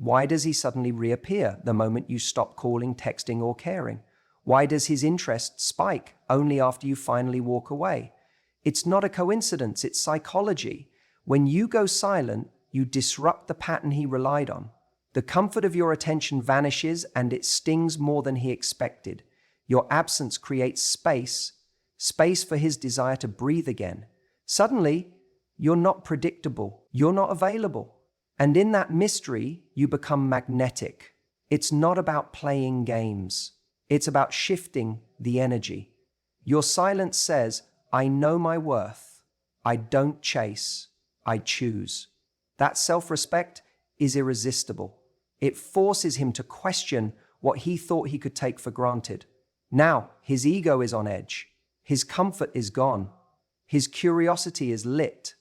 Why does he suddenly reappear the moment you stop calling, texting, or caring? Why does his interest spike only after you finally walk away? It's not a coincidence, it's psychology. When you go silent, you disrupt the pattern he relied on. The comfort of your attention vanishes and it stings more than he expected. Your absence creates space for his desire to breathe again. Suddenly, you're not predictable, you're not available. And in that mystery, you become magnetic. It's not about playing games. It's about shifting the energy. Your silence says, I know my worth. I don't chase. I choose. That self-respect is irresistible. It forces him to question what he thought he could take for granted. Now, his ego is on edge. His comfort is gone. His curiosity is lit.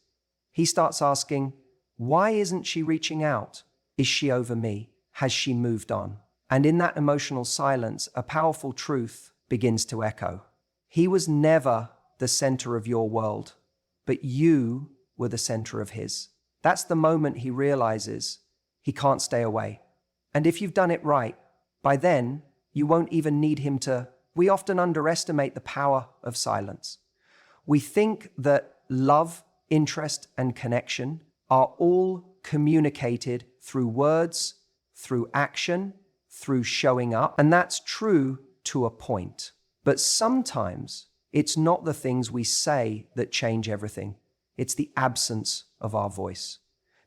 He starts asking, why isn't she reaching out? Is she over me? Has she moved on? And in that emotional silence, a powerful truth begins to echo. He was never the center of your world, but you were the center of his. That's the moment he realizes he can't stay away. And if you've done it right, by then, you won't even need him to. We often underestimate the power of silence. We think that love, interest, and connection are all communicated through words, through action, through showing up, and that's true to a point. But sometimes it's not the things we say that change everything. It's the absence of our voice,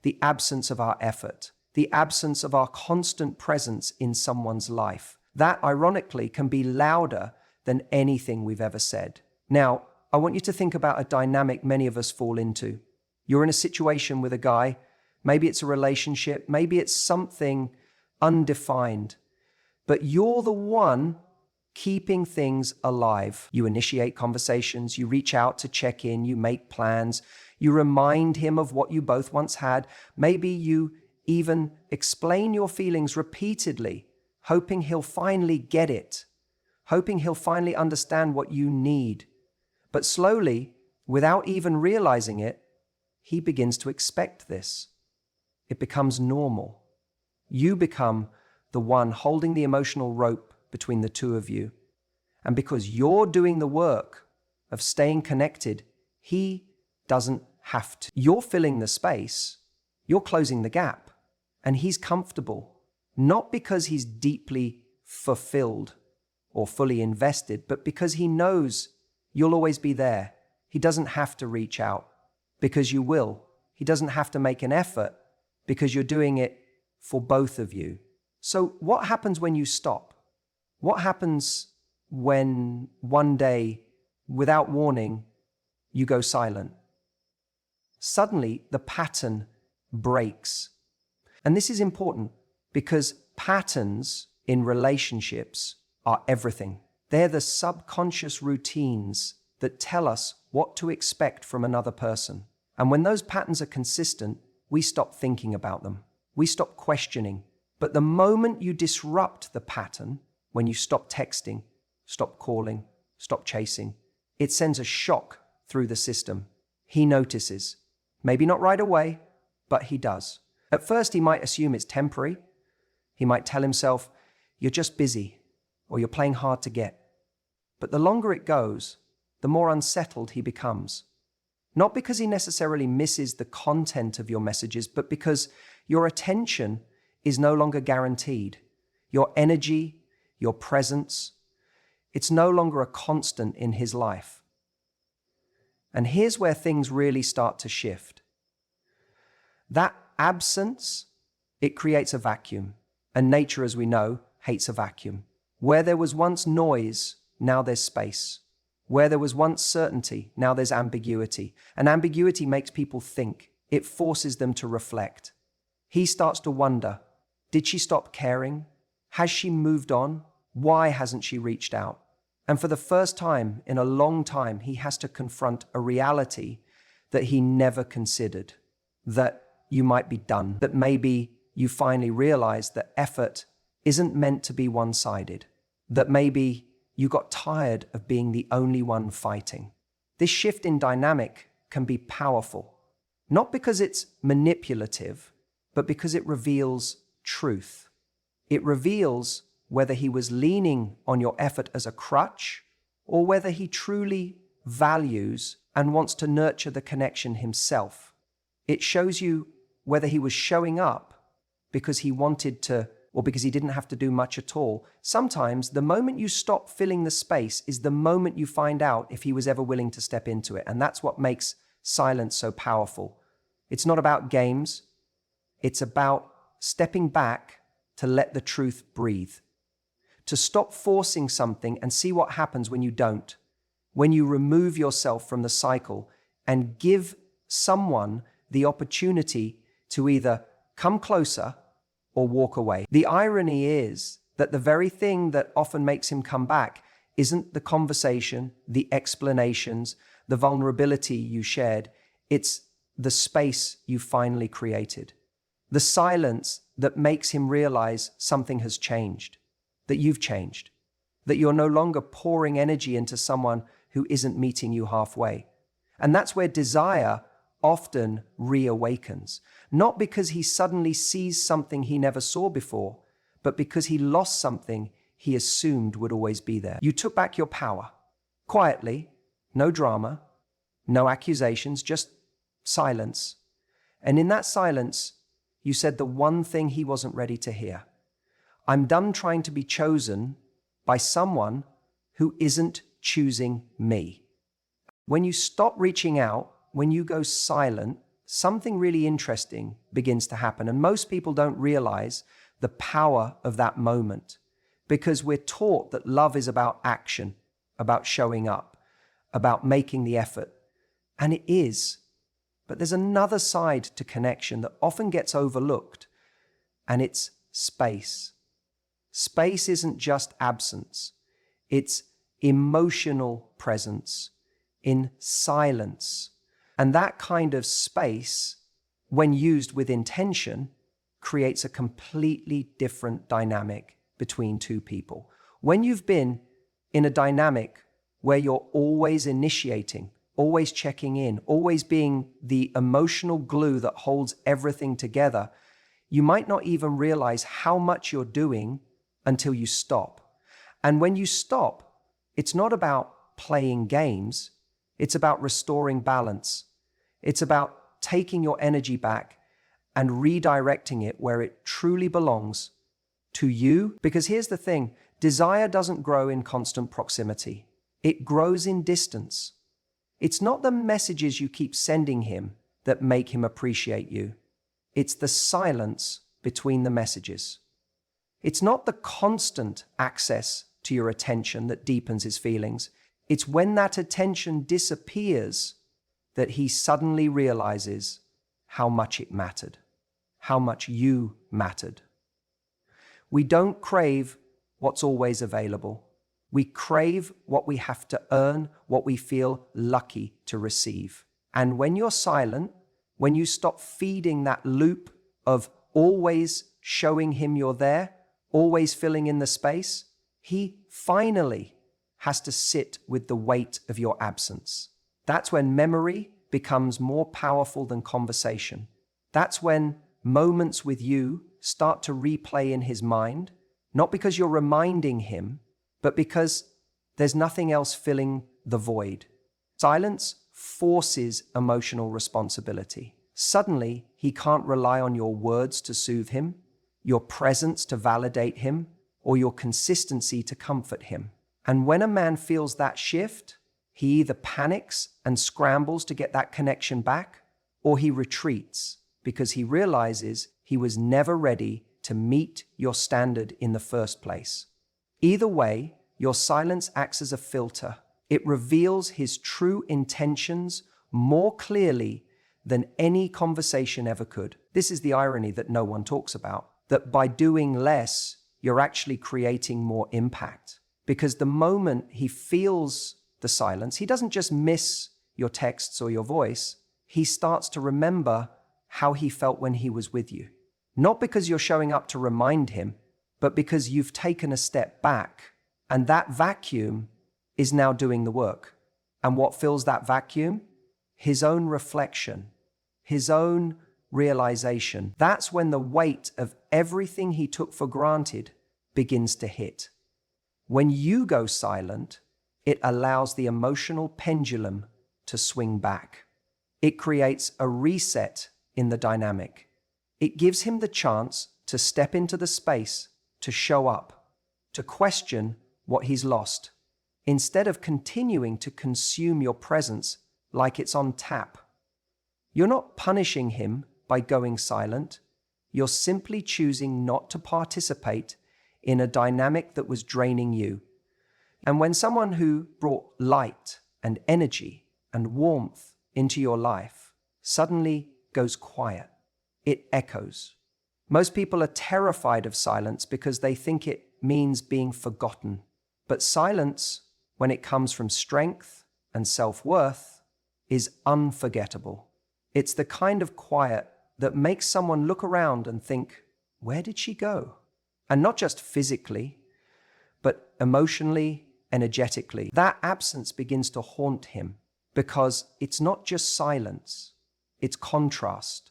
the absence of our effort, the absence of our constant presence in someone's life. That, ironically, can be louder than anything we've ever said. Now, I want you to think about a dynamic many of us fall into. You're in a situation with a guy, maybe it's a relationship, maybe it's something undefined, but you're the one keeping things alive. You initiate conversations, you reach out to check in, you make plans, you remind him of what you both once had. Maybe you even explain your feelings repeatedly, hoping he'll finally get it, hoping he'll finally understand what you need. But slowly, without even realizing it, he begins to expect this. It becomes normal. You become the one holding the emotional rope between the two of you. And because you're doing the work of staying connected, he doesn't have to. You're filling the space, you're closing the gap, and he's comfortable, not because he's deeply fulfilled or fully invested, but because he knows you'll always be there. He doesn't have to reach out because you will. He doesn't have to make an effort because you're doing it for both of you. So what happens when you stop? What happens when one day, without warning, you go silent? Suddenly, the pattern breaks. And this is important because patterns in relationships are everything. They're the subconscious routines that tell us what to expect from another person. And when those patterns are consistent, we stop thinking about them. We stop questioning. But the moment you disrupt the pattern, when you stop texting, stop calling, stop chasing, it sends a shock through the system. He notices. Maybe not right away, but he does. At first, he might assume it's temporary. He might tell himself, you're just busy, or you're playing hard to get. But the longer it goes, the more unsettled he becomes. Not because he necessarily misses the content of your messages, but because your attention is no longer guaranteed. Your energy, your presence, it's no longer a constant in his life. And here's where things really start to shift. That absence, it creates a vacuum. And nature, as we know, hates a vacuum. Where there was once noise, now there's space. Where there was once certainty, now there's ambiguity. And ambiguity makes people think. It forces them to reflect. He starts to wonder, did she stop caring? Has she moved on? Why hasn't she reached out? And for the first time in a long time, he has to confront a reality that he never considered, that you might be done, that maybe you finally realize that effort isn't meant to be one-sided, that maybe you got tired of being the only one fighting. This shift in dynamic can be powerful, not because it's manipulative, but because it reveals truth. It reveals whether he was leaning on your effort as a crutch or whether he truly values and wants to nurture the connection himself. It shows you whether he was showing up because he wanted to or because he didn't have to do much at all. Sometimes the moment you stop filling the space is the moment you find out if he was ever willing to step into it. And that's what makes silence so powerful. It's not about games. It's about stepping back to let the truth breathe. To stop forcing something and see what happens when you don't. When you remove yourself from the cycle and give someone the opportunity to either come closer or walk away. The irony is that the very thing that often makes him come back isn't the conversation, the explanations, the vulnerability you shared. It's the space you finally created. The silence that makes him realize something has changed, that you've changed, that you're no longer pouring energy into someone who isn't meeting you halfway. And that's where desire often reawakens, not because he suddenly sees something he never saw before, but because he lost something he assumed would always be there. You took back your power, quietly, no drama, no accusations, just silence. And in that silence, you said the one thing he wasn't ready to hear. I'm done trying to be chosen by someone who isn't choosing me. When you stop reaching out, when you go silent, something really interesting begins to happen. And most people don't realize the power of that moment because we're taught that love is about action, about showing up, about making the effort. And it is. But there's another side to connection that often gets overlooked, and it's space. Space isn't just absence. It's emotional presence in silence. And that kind of space, when used with intention, creates a completely different dynamic between two people. When you've been in a dynamic where you're always initiating, always checking in, always being the emotional glue that holds everything together, you might not even realize how much you're doing until you stop. And when you stop, it's not about playing games. It's about restoring balance. It's about taking your energy back and redirecting it where it truly belongs, to you. Because here's the thing, desire doesn't grow in constant proximity. It grows in distance. It's not the messages you keep sending him that make him appreciate you. It's the silence between the messages. It's not the constant access to your attention that deepens his feelings. It's when that attention disappears that he suddenly realizes how much it mattered, how much you mattered. We don't crave what's always available. We crave what we have to earn, what we feel lucky to receive. And when you're silent, when you stop feeding that loop of always showing him you're there, always filling in the space, he finally has to sit with the weight of your absence. That's when memory becomes more powerful than conversation. That's when moments with you start to replay in his mind, not because you're reminding him, but because there's nothing else filling the void. Silence forces emotional responsibility. Suddenly, he can't rely on your words to soothe him, your presence to validate him, or your consistency to comfort him. And when a man feels that shift, he either panics and scrambles to get that connection back, or he retreats because he realizes he was never ready to meet your standard in the first place. Either way, your silence acts as a filter. It reveals his true intentions more clearly than any conversation ever could. This is the irony that no one talks about, that by doing less, you're actually creating more impact. Because the moment he feels the silence, he doesn't just miss your texts or your voice, he starts to remember how he felt when he was with you. Not because you're showing up to remind him, but because you've taken a step back, and that vacuum is now doing the work. And what fills that vacuum? His own reflection, his own realization. That's when the weight of everything he took for granted begins to hit. When you go silent, it allows the emotional pendulum to swing back. It creates a reset in the dynamic. It gives him the chance to step into the space, to show up, to question what he's lost, instead of continuing to consume your presence like it's on tap. You're not punishing him by going silent. You're simply choosing not to participate in a dynamic that was draining you. And when someone who brought light and energy and warmth into your life suddenly goes quiet, it echoes. Most people are terrified of silence because they think it means being forgotten. But silence, when it comes from strength and self-worth, is unforgettable. It's the kind of quiet that makes someone look around and think, where did she go? And not just physically, but emotionally, energetically. That absence begins to haunt him because it's not just silence, it's contrast.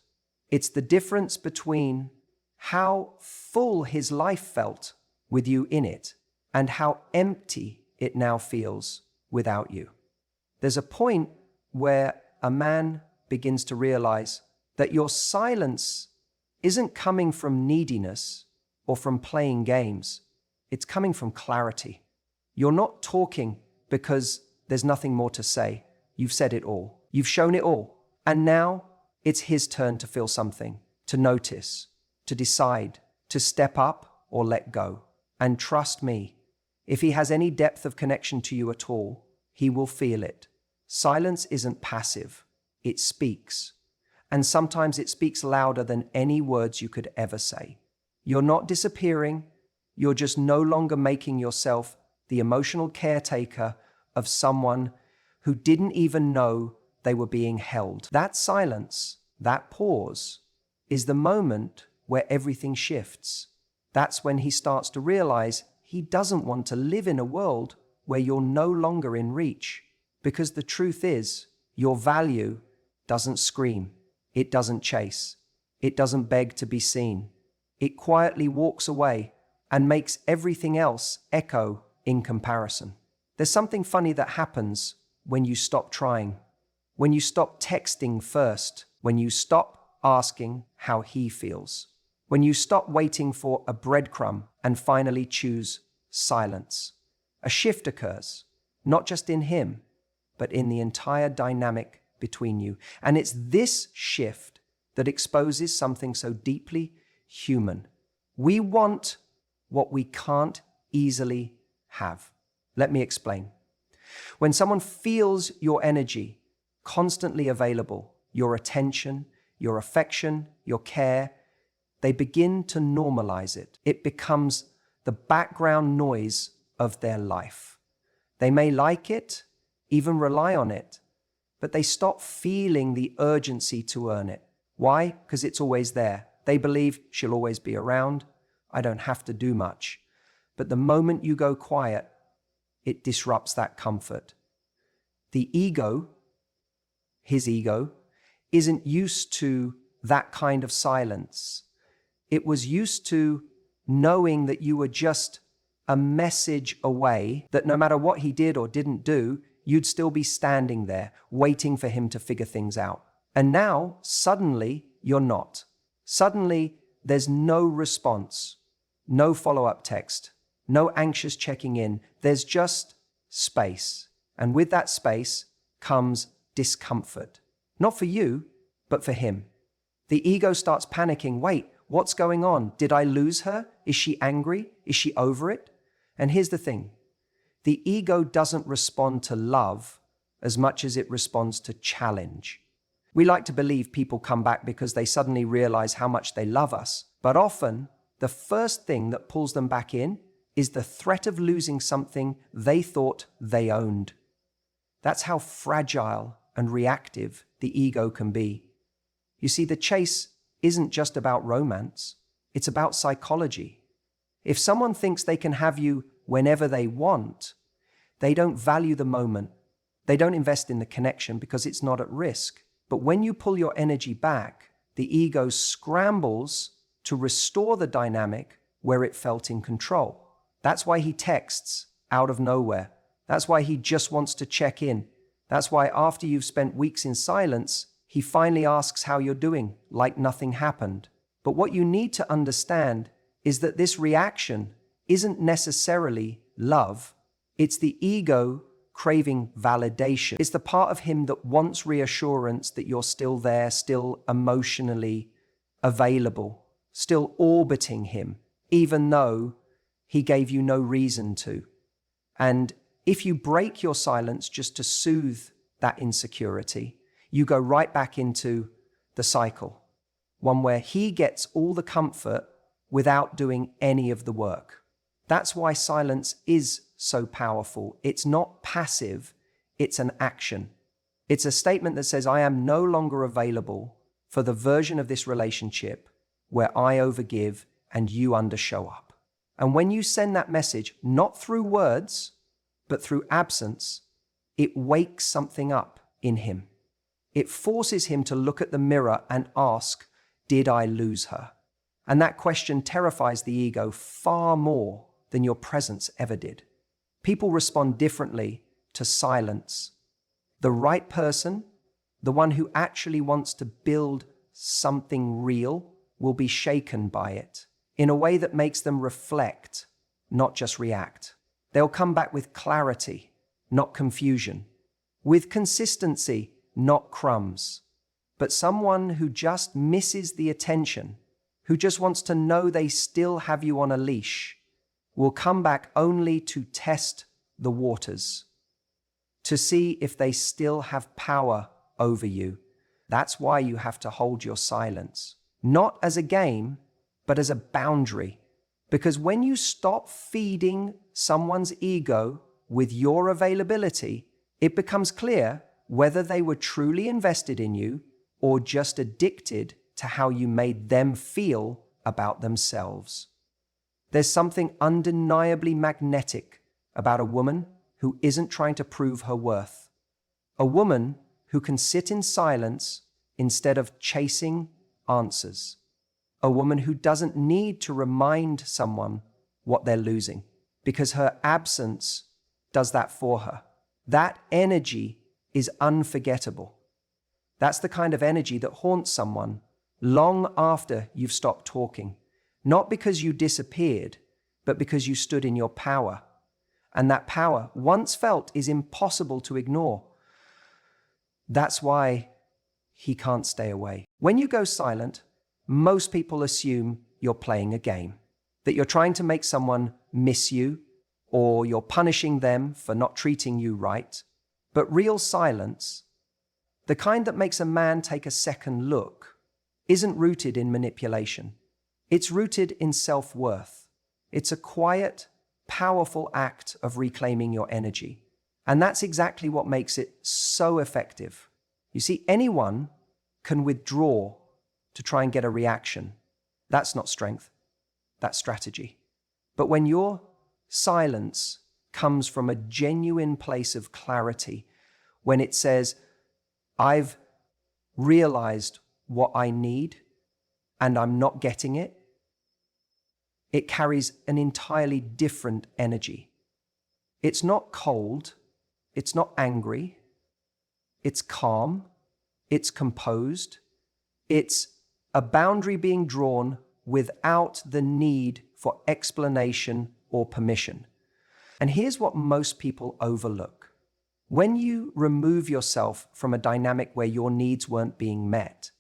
It's the difference between how full his life felt with you in it and how empty it now feels without you. There's a point where a man begins to realize that your silence isn't coming from neediness or from playing games. It's coming from clarity. You're not talking because there's nothing more to say. You've said it all. You've shown it all. And now it's his turn to feel something, to notice, to decide, to step up or let go. And trust me, if he has any depth of connection to you at all, he will feel it. Silence isn't passive. It speaks. And sometimes it speaks louder than any words you could ever say. You're not disappearing. You're just no longer making yourself the emotional caretaker of someone who didn't even know they were being held. That silence, that pause, is the moment where everything shifts. That's when he starts to realize he doesn't want to live in a world where you're no longer in reach. Because the truth is, your value doesn't scream. It doesn't chase. It doesn't beg to be seen. It quietly walks away and makes everything else echo in comparison. There's something funny that happens when you stop trying, when you stop texting first, when you stop asking how he feels, when you stop waiting for a breadcrumb and finally choose silence. A shift occurs, not just in him, but in the entire dynamic between you. And it's this shift that exposes something so deeply human. We want what we can't easily have. Let me explain. When someone feels your energy constantly available, your attention, your affection, your care, they begin to normalize it. It becomes the background noise of their life. They may like it, even rely on it, but they stop feeling the urgency to earn it. Why? Because it's always there. They believe she'll always be around. I don't have to do much. But the moment you go quiet, it disrupts that comfort. The ego, his ego, isn't used to that kind of silence. It was used to knowing that you were just a message away, that no matter what he did or didn't do, you'd still be standing there, waiting for him to figure things out. And now, suddenly, you're not. Suddenly, there's no response, no follow-up text, no anxious checking in. There's just space. And with that space comes discomfort. Not for you, but for him. The ego starts panicking. Wait, what's going on? Did I lose her? Is she angry? Is she over it? And here's the thing. The ego doesn't respond to love as much as it responds to challenge. We like to believe people come back because they suddenly realize how much they love us. But often, the first thing that pulls them back in is the threat of losing something they thought they owned. That's how fragile and reactive the ego can be. You see, the chase isn't just about romance. It's about psychology. If someone thinks they can have you whenever they want, they don't value the moment. They don't invest in the connection because it's not at risk. But when you pull your energy back, the ego scrambles to restore the dynamic where it felt in control. That's why he texts out of nowhere. That's why he just wants to check in. That's why after you've spent weeks in silence, he finally asks how you're doing, like nothing happened. But what you need to understand is that this reaction isn't necessarily love. It's the ego craving validation. It's the part of him that wants reassurance that you're still there, still emotionally available, still orbiting him, even though he gave you no reason to. And if you break your silence just to soothe that insecurity, you go right back into the cycle, one where he gets all the comfort without doing any of the work. That's why silence is so powerful. It's not passive, it's an action. It's a statement that says, I am no longer available for the version of this relationship where I overgive and you undershow up. And when you send that message, not through words, but through absence, it wakes something up in him. It forces him to look at the mirror and ask, did I lose her? And that question terrifies the ego far more than your presence ever did. People respond differently to silence. The right person, the one who actually wants to build something real, will be shaken by it in a way that makes them reflect, not just react. They'll come back with clarity, not confusion, with consistency, not crumbs. But someone who just misses the attention, who just wants to know they still have you on a leash, will come back only to test the waters, to see if they still have power over you. That's why you have to hold your silence, not as a game, but as a boundary. Because when you stop feeding someone's ego with your availability, it becomes clear whether they were truly invested in you or just addicted to how you made them feel about themselves. There's something undeniably magnetic about a woman who isn't trying to prove her worth. A woman who can sit in silence instead of chasing answers. A woman who doesn't need to remind someone what they're losing, because her absence does that for her. That energy is unforgettable. That's the kind of energy that haunts someone long after you've stopped talking. Not because you disappeared, but because you stood in your power. And that power, once felt, is impossible to ignore. That's why he can't stay away. When you go silent, most people assume you're playing a game, that you're trying to make someone miss you, or you're punishing them for not treating you right. But real silence, the kind that makes a man take a second look, isn't rooted in manipulation. It's rooted in self-worth. It's a quiet, powerful act of reclaiming your energy. And that's exactly what makes it so effective. You see, anyone can withdraw to try and get a reaction. That's not strength. That's strategy. But when your silence comes from a genuine place of clarity, when it says, I've realized what I need and I'm not getting it, it carries an entirely different energy. It's not cold, it's not angry, it's calm, it's composed, it's a boundary being drawn without the need for explanation or permission. And here's what most people overlook. When you remove yourself from a dynamic where your needs weren't being met,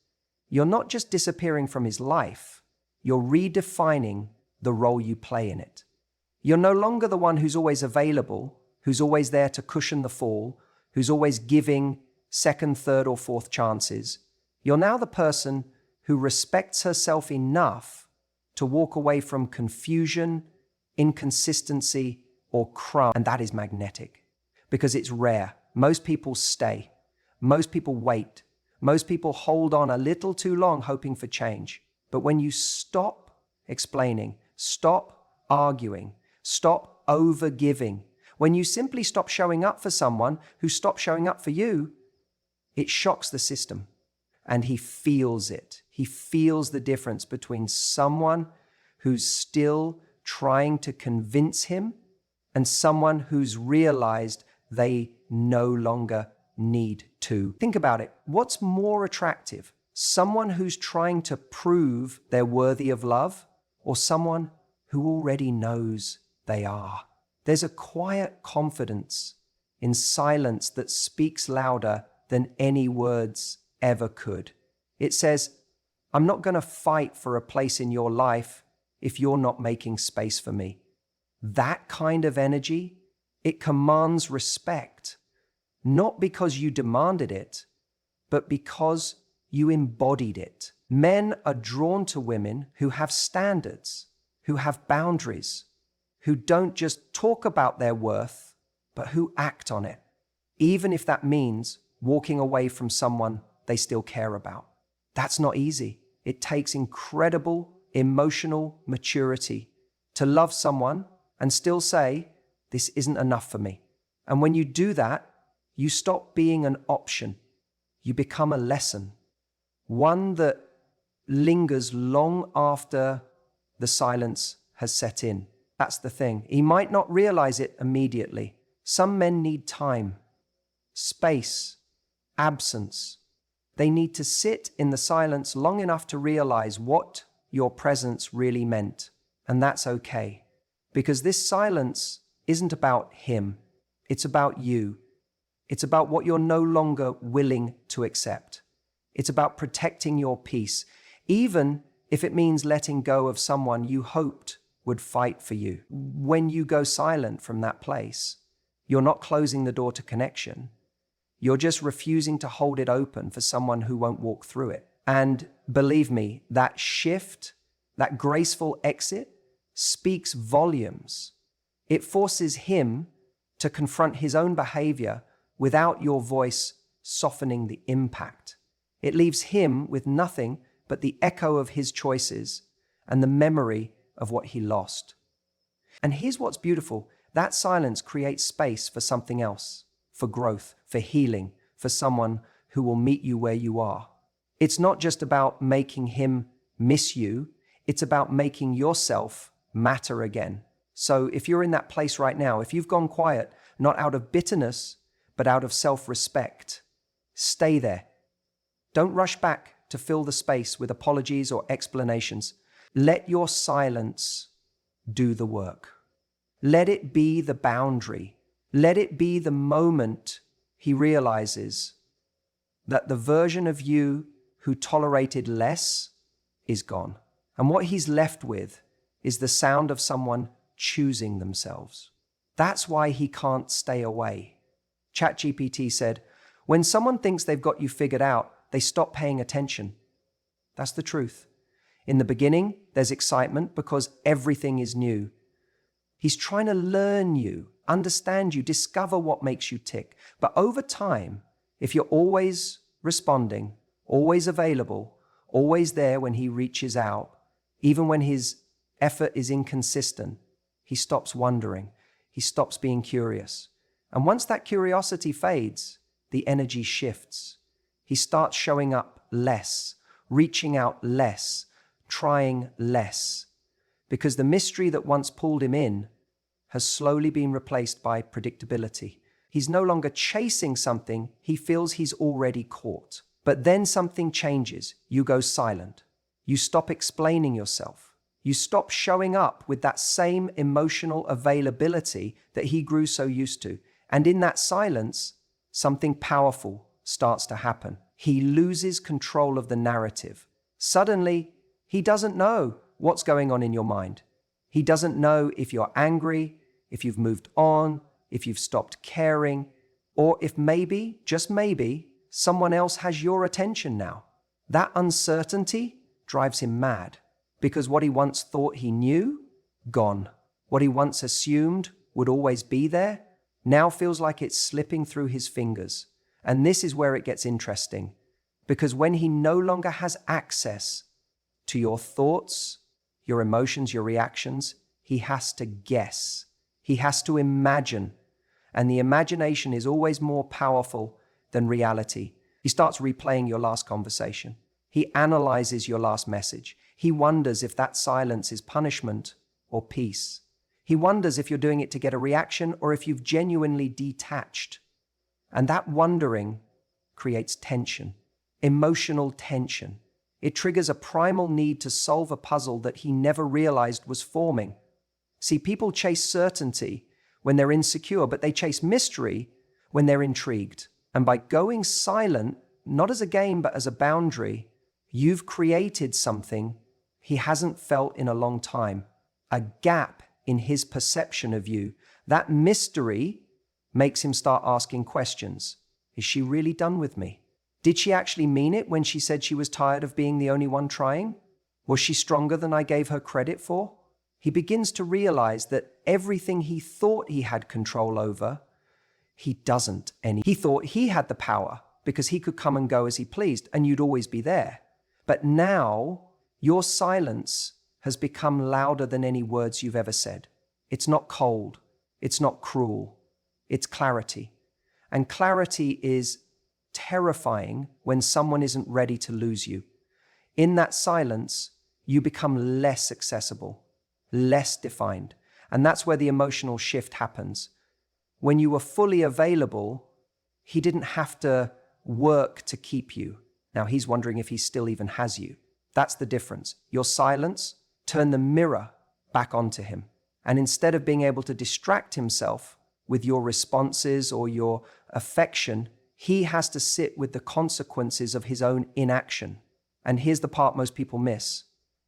you're not just disappearing from his life, you're redefining the role you play in it. You're no longer the one who's always available, who's always there to cushion the fall, who's always giving second, third, or fourth chances. You're now the person who respects herself enough to walk away from confusion, inconsistency, or crumb. And that is magnetic because it's rare. Most people stay. Most people wait. Most people hold on a little too long hoping for change. But when you stop explaining, stop arguing, stop overgiving, when you simply stop showing up for someone who stops showing up for you, it shocks the system. And he feels it. He feels the difference between someone who's still trying to convince him and someone who's realized they no longer need to. Think about it. What's more attractive? Someone who's trying to prove they're worthy of love, or someone who already knows they are? There's a quiet confidence in silence that speaks louder than any words ever could. It says, I'm not going to fight for a place in your life if you're not making space for me. That kind of energy, it commands respect, not because you demanded it, but because you embodied it. Men are drawn to women who have standards, who have boundaries, who don't just talk about their worth, but who act on it, even if that means walking away from someone they still care about. That's not easy. It takes incredible emotional maturity to love someone and still say, this isn't enough for me. And when you do that, you stop being an option. You become a lesson, one that lingers long after the silence has set in. That's the thing. He might not realize it immediately. Some men need time, space, absence. They need to sit in the silence long enough to realize what your presence really meant. And that's okay. Because this silence isn't about him. It's about you. It's about what you're no longer willing to accept. It's about protecting your peace, even if it means letting go of someone you hoped would fight for you. When you go silent from that place, you're not closing the door to connection. You're just refusing to hold it open for someone who won't walk through it. And believe me, that shift, that graceful exit, speaks volumes. It forces him to confront his own behavior without your voice softening the impact. It leaves him with nothing but the echo of his choices and the memory of what he lost. And here's what's beautiful. That silence creates space for something else, for growth, for healing, for someone who will meet you where you are. It's not just about making him miss you. It's about making yourself matter again. So if you're in that place right now, if you've gone quiet, not out of bitterness, but out of self-respect, stay there. Don't rush back to fill the space with apologies or explanations. Let your silence do the work. Let it be the boundary. Let it be the moment he realizes that the version of you who tolerated less is gone. And what he's left with is the sound of someone choosing themselves. That's why he can't stay away. ChatGPT said, when someone thinks they've got you figured out, they stop paying attention. That's the truth. In the beginning, there's excitement because everything is new. He's trying to learn you, understand you, discover what makes you tick. But over time, if you're always responding, always available, always there when he reaches out, even when his effort is inconsistent, he stops wondering. He stops being curious. And once that curiosity fades, the energy shifts. He starts showing up less, reaching out less, trying less. Because the mystery that once pulled him in has slowly been replaced by predictability. He's no longer chasing something he feels he's already caught. But then something changes. You go silent. You stop explaining yourself. You stop showing up with that same emotional availability that he grew so used to. And in that silence, something powerful starts to happen. He loses control of the narrative. Suddenly, he doesn't know what's going on in your mind. He doesn't know if you're angry, if you've moved on, if you've stopped caring, or if maybe, just maybe, someone else has your attention now. That uncertainty drives him mad, because what he once thought he knew, gone. What he once assumed would always be there, now feels like it's slipping through his fingers. And this is where it gets interesting, because when he no longer has access to your thoughts, your emotions, your reactions, he has to guess. He has to imagine. And the imagination is always more powerful than reality. He starts replaying your last conversation. He analyzes your last message. He wonders if that silence is punishment or peace. He wonders if you're doing it to get a reaction or if you've genuinely detached. And that wondering creates tension, emotional tension. It triggers a primal need to solve a puzzle that he never realized was forming. See, people chase certainty when they're insecure, but they chase mystery when they're intrigued. And by going silent, not as a game, but as a boundary, you've created something he hasn't felt in a long time, a gap in his perception of you. That mystery makes him start asking questions. Is she really done with me? Did she actually mean it when she said she was tired of being the only one trying? Was she stronger than I gave her credit for? He begins to realize that everything he thought he had control over, he doesn't. And he thought he had the power because he could come and go as he pleased and you'd always be there. But now your silence has become louder than any words you've ever said. It's not cold. It's not cruel. It's clarity. And clarity is terrifying when someone isn't ready to lose you. In that silence, you become less accessible, less defined. And that's where the emotional shift happens. When you were fully available, he didn't have to work to keep you. Now he's wondering if he still even has you. That's the difference. Your silence turned the mirror back onto him. And instead of being able to distract himself with your responses or your affection, he has to sit with the consequences of his own inaction. And here's the part most people miss.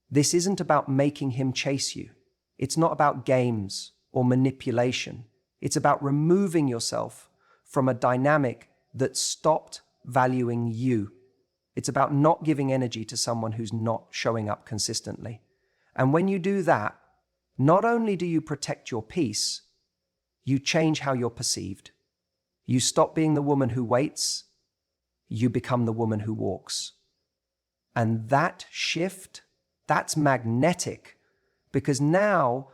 This isn't about making him chase you. It's not about games or manipulation. It's about removing yourself from a dynamic that stopped valuing you. It's about not giving energy to someone who's not showing up consistently. And when you do that, not only do you protect your peace, you change how you're perceived. You stop being the woman who waits, you become the woman who walks. And that shift, that's magnetic, because now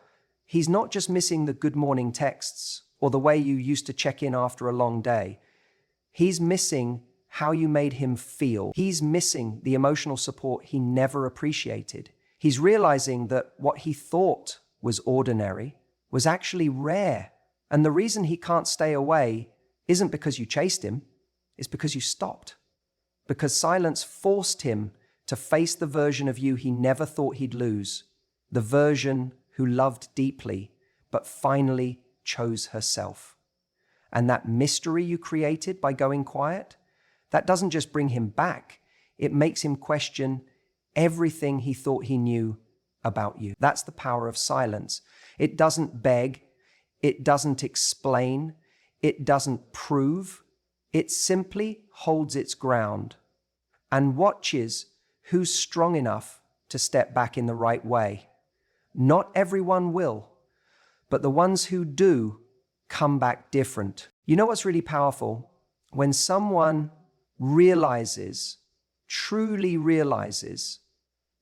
he's not just missing the good morning texts or the way you used to check in after a long day. He's missing how you made him feel. He's missing the emotional support he never appreciated. He's realizing that what he thought was ordinary was actually rare. And the reason he can't stay away isn't because you chased him, it's because you stopped. Because silence forced him to face the version of you he never thought he'd lose, the version who loved deeply, but finally chose herself. And that mystery you created by going quiet, that doesn't just bring him back, it makes him question everything he thought he knew about you. That's the power of silence. It doesn't beg, it doesn't explain, it doesn't prove, it simply holds its ground and watches who's strong enough to step back in the right way. Not everyone will, but the ones who do come back different. You know what's really powerful? When someone realizes, truly realizes,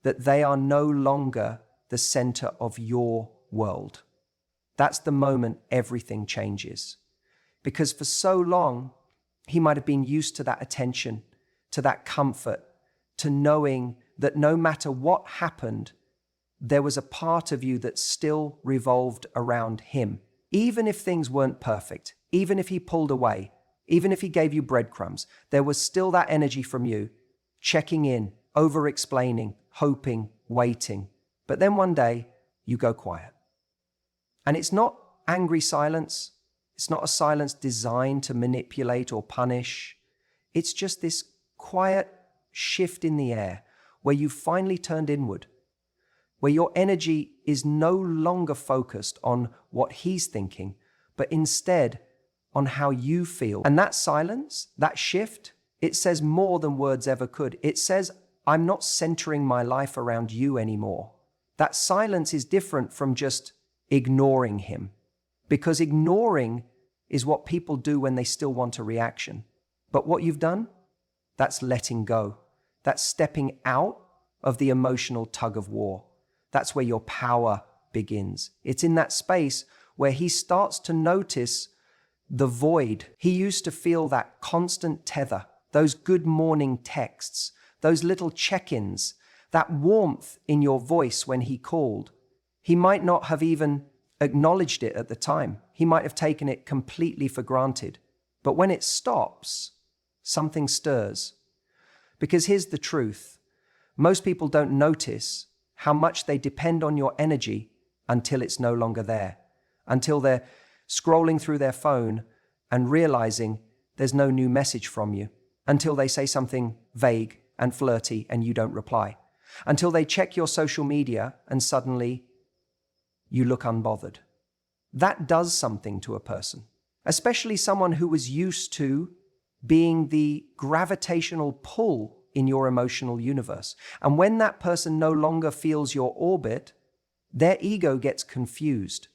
that they are no longer the center of your world. That's the moment everything changes. Because for so long, he might have been used to that attention, to that comfort, to knowing that no matter what happened, there was a part of you that still revolved around him. Even if things weren't perfect, even if he pulled away, even if he gave you breadcrumbs, there was still that energy from you, checking in, over-explaining, hoping, waiting. But then one day, you go quiet. And it's not angry silence. It's not a silence designed to manipulate or punish. It's just this quiet shift in the air where you finally turned inward, where your energy is no longer focused on what he's thinking, but instead on how you feel. And that silence, that shift, it says more than words ever could. It says, I'm not centering my life around you anymore. That silence is different from just ignoring him, because ignoring is what people do when they still want a reaction. But what you've done, that's letting go. That's stepping out of the emotional tug of war. That's where your power begins. It's in that space where he starts to notice the void. He used to feel that constant tether, those good morning texts, those little check-ins, that warmth in your voice when he called. He might not have even acknowledged it at the time. He might have taken it completely for granted. But when it stops, something stirs. Because here's the truth. Most people don't notice how much they depend on your energy until it's no longer there, until they're scrolling through their phone and realizing there's no new message from you, until they say something vague and flirty and you don't reply, until they check your social media and suddenly you look unbothered. That does something to a person, especially someone who was used to being the gravitational pull in your emotional universe. And when that person no longer feels your orbit, their ego gets confused.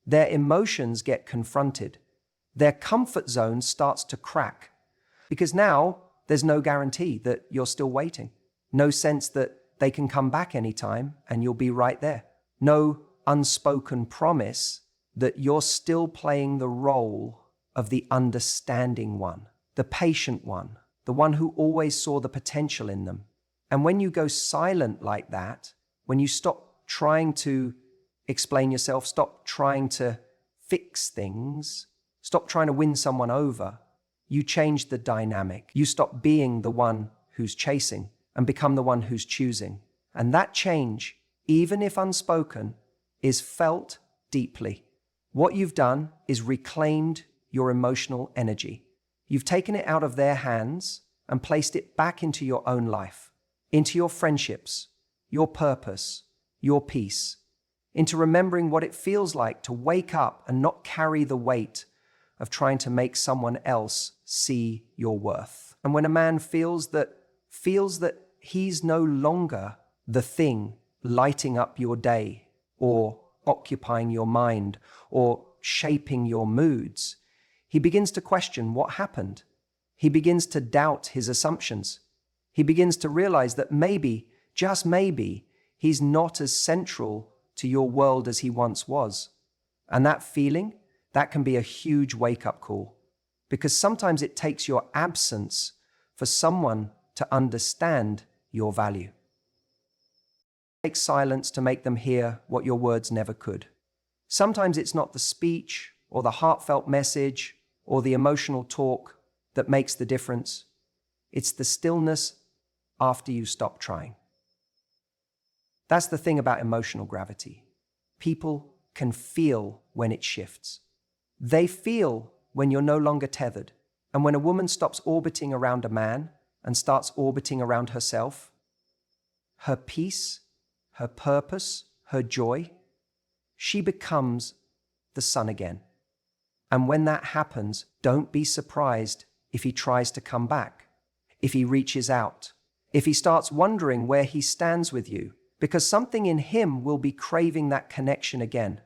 Their emotions get confronted. Their comfort zone starts to crack. Because now there's no guarantee that you're still waiting. No sense that they can come back anytime and you'll be right there. No unspoken promise that you're still playing the role of the understanding one, the patient one, the one who always saw the potential in them. And when you go silent like that, when you stop trying to explain yourself, stop trying to fix things, stop trying to win someone over, you change the dynamic. You stop being the one who's chasing and become the one who's choosing. And that change, even if unspoken, is felt deeply. What you've done is reclaimed your emotional energy. You've taken it out of their hands and placed it back into your own life, into your friendships, your purpose, your peace, into remembering what it feels like to wake up and not carry the weight of trying to make someone else see your worth. And when a man feels that he's no longer the thing lighting up your day or occupying your mind or shaping your moods, he begins to question what happened. He begins to doubt his assumptions. He begins to realize that maybe, just maybe, he's not as central to your world as he once was. And that feeling, that can be a huge wake-up call. Because sometimes it takes your absence for someone to understand your value. It takes silence to make them hear what your words never could. Sometimes it's not the speech or the heartfelt message or the emotional talk that makes the difference. It's the stillness after you stop trying. That's the thing about emotional gravity. People can feel when it shifts. They feel when you're no longer tethered. And when a woman stops orbiting around a man and starts orbiting around herself, her peace, her purpose, her joy, she becomes the sun again. And when that happens, don't be surprised if he tries to come back, if he reaches out, if he starts wondering where he stands with you, because something in him will be craving that connection again.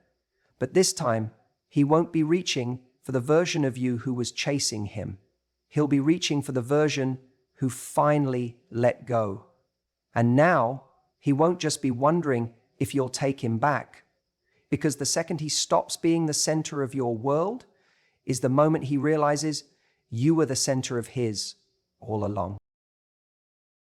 But this time, he won't be reaching for the version of you who was chasing him. He'll be reaching for the version who finally let go. And now, he won't just be wondering if you'll take him back, because the second he stops being the center of your world is the moment he realizes you were the center of his all along.